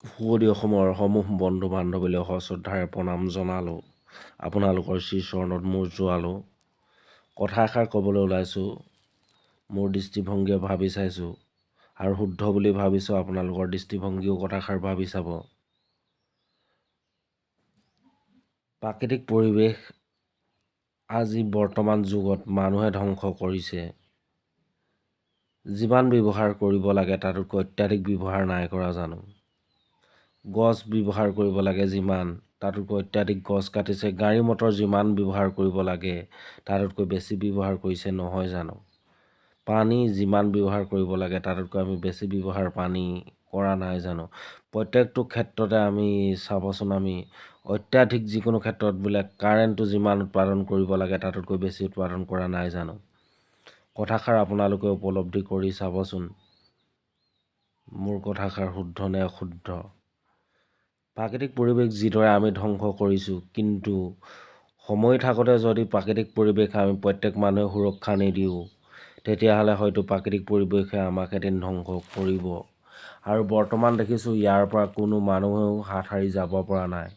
সুৱদি অসমৰ সমূহ বন্ধু বান্ধৱীলৈ সশ্ৰদ্ধাৰে প্ৰণাম জনালোঁ। আপোনালোকৰ শ্ৰীচৰণত মূৰ জোৱালোঁ। কথা এষাৰ ক'বলৈ ওলাইছোঁ। মোৰ দৃষ্টিভংগীয়ে ভাবি চাইছোঁ আৰু শুদ্ধ বুলি ভাবিছোঁ। আপোনালোকৰ দৃষ্টিভংগীও কথাষাৰ ভাবি চাব। প্ৰাকৃতিক পৰিৱেশ আজি বৰ্তমান যুগত মানুহে ধ্বংস কৰিছে। যিমান ব্যৱহাৰ কৰিব লাগে তাতকৈ অত্যাধিক ব্যৱহাৰ নাই কৰা জানো? গছ ব্যৱহাৰ কৰিব লাগে যিমান, তাতকৈ অত্যাধিক গছ কাটিছে। গাড়ী মটৰ যিমান ব্যৱহাৰ কৰিব লাগে তাতকৈ বেছি ব্যৱহাৰ কৰিছে নহয় জানো? পানী যিমান ব্যৱহাৰ কৰিব লাগে তাতকৈ আমি বেছি ব্যৱহাৰ পানী কৰা নাই জানো? প্ৰত্যেকটো ক্ষেত্ৰতে আমি চাবচোন, আমি অত্যাধিক যিকোনো ক্ষেত্ৰত বোলে কাৰেণ্টটো যিমান উৎপাদন কৰিব লাগে তাতকৈ বেছি উৎপাদন কৰা নাই জানো? কথাষাৰ আপোনালোকে উপলব্ধি কৰি চাবচোন, মোৰ কথাষাৰ শুদ্ধ নে অশুদ্ধ। প্ৰাকৃতিক পৰিৱেশ যিদৰে আমি ধ্বংস কৰিছোঁ, কিন্তু সময় থাকোঁতে যদি প্ৰাকৃতিক পৰিৱেশ আমি প্ৰত্যেক মানুহে সুৰক্ষা নিদিওঁ, তেতিয়াহ'লে হয়তো প্ৰাকৃতিক পৰিৱেশে আমাক এদিন ধ্বংস কৰিব। আৰু বৰ্তমান দেখিছোঁ ইয়াৰ পৰা কোনো মানুহেও হাত সাৰি যাব পৰা নাই।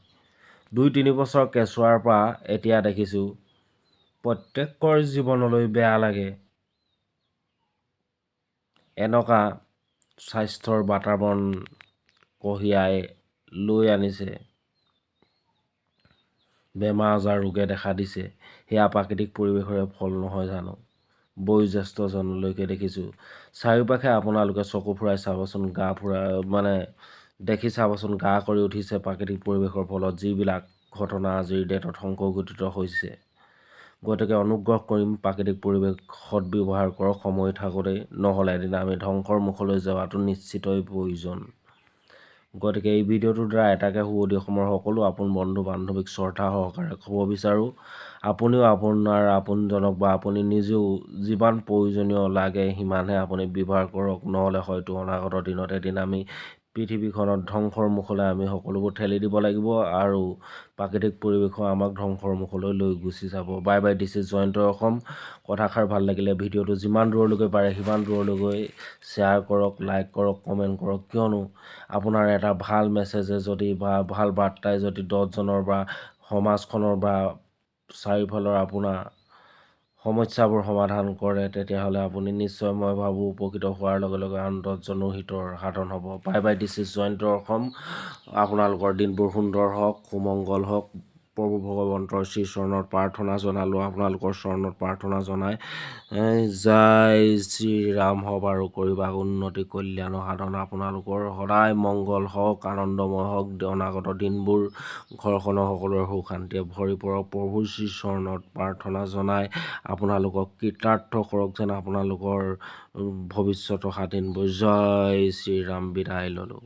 2-3 বছৰ কেঁচুৱাৰ পৰা এতিয়া দেখিছোঁ প্ৰত্যেকৰ জীৱনলৈ বেয়া লাগে। এনেকুৱা স্বাস্থ্যৰ বাতাবৰণ কঢ়িয়াই লৈ আনিছে। বেমাৰ আজাৰ ৰোগে দেখা দিছে। সেয়া প্ৰাকৃতিক পৰিৱেশৰে ফল নহয় জানো? বয়োজ্যেষ্ঠজনলৈকে দেখিছোঁ। চাৰিওপাশে আপোনালোকে চকু ফুৰাই চাবচোন, গা ফুৰাই দেখি চাবচোন, গা কৰি উঠিছে প্ৰাকৃতিক পৰিৱেশৰ ফলত যিবিলাক ঘটনা আজিৰ ডেটত সংঘটিত হৈছে। গতিকে অনুগ্ৰহ কৰিম প্ৰাকৃতিক পৰিৱেশ সদব্যৱহাৰ কৰক সময় থাকোঁতেই, নহ'লে এদিন আমি ধ্বংসৰ মুখলৈ যোৱাটো নিশ্চিতই প্ৰয়োজন। গতিকে এই ভিডিঅ'টোৰ দ্বাৰা এটাকে সুৱদি অসমৰ সকলো আপোন বন্ধু বান্ধৱীক শ্ৰদ্ধা সহকাৰে ক'ব বিচাৰোঁ, আপুনিও আপোনাৰ আপোনজনক বা আপুনি নিজেও যিমান প্ৰয়োজনীয় লাগে সিমানহে আপুনি ব্যৱহাৰ কৰক, নহ'লে হয়তো অনাগত দিনত এদিন আমি পৃথিৱীখনত ধ্বংসৰ মুখলৈ আমি সকলোবোৰ ঠেলি দিব লাগিব আৰু প্ৰাকৃতিক পৰিৱেশো আমাক ধ্বংসৰ মুখলৈ লৈ গুচি যাব। Bye bye, this is Jayanta Assam. কথাষাৰ ভাল লাগিলে ভিডিঅ'টো যিমান দূৰলৈকে পাৰে সিমান দূৰলৈকে শ্বেয়াৰ কৰক, লাইক কৰক, কমেণ্ট কৰক, কিয়নো আপোনাৰ এটা ভাল মেছেজে যদি বা ভাল বাৰ্তাই যদি 10জনৰ বা সমাজখনৰ বা চাৰিওফালৰ আপোনাৰ সমস্যাবোৰ সমাধান কৰে, তেতিয়াহ'লে আপুনি নিশ্চয় মই ভাবোঁ উপকৃত হোৱাৰ লগে লগে আন 10জনো হিতৰ সাধন হ'ব। Bye bye, this is Jayanta Assam. আপোনালোকৰ দিনবোৰ সুন্দৰ হওক, সুমংগল হওক। প্ৰভু ভগৱন্তৰ শ্ৰীচৰণত প্ৰাৰ্থনা জনালোঁ। আপোনালোকৰ চৰণত প্ৰাৰ্থনা জনাই জয় শ্ৰীৰাম হওক আৰু কৰিবা উন্নতি কল্যাণ সাধন। আপোনালোকৰ সদায় মংগল হওক, আনন্দময় হওক। অনাগত দিনবোৰ ঘৰখনৰ সকলোৰে সুখ শান্তিয়ে ভৰি পৰক। প্ৰভুৰ শ্ৰীচৰণত প্ৰাৰ্থনা জনাই আপোনালোকক কৃতাৰ্থ কৰক যেন আপোনালোকৰ ভৱিষ্যত অহা দিনবোৰ। জয় শ্ৰীৰাম, বিদায় ল'লোঁ।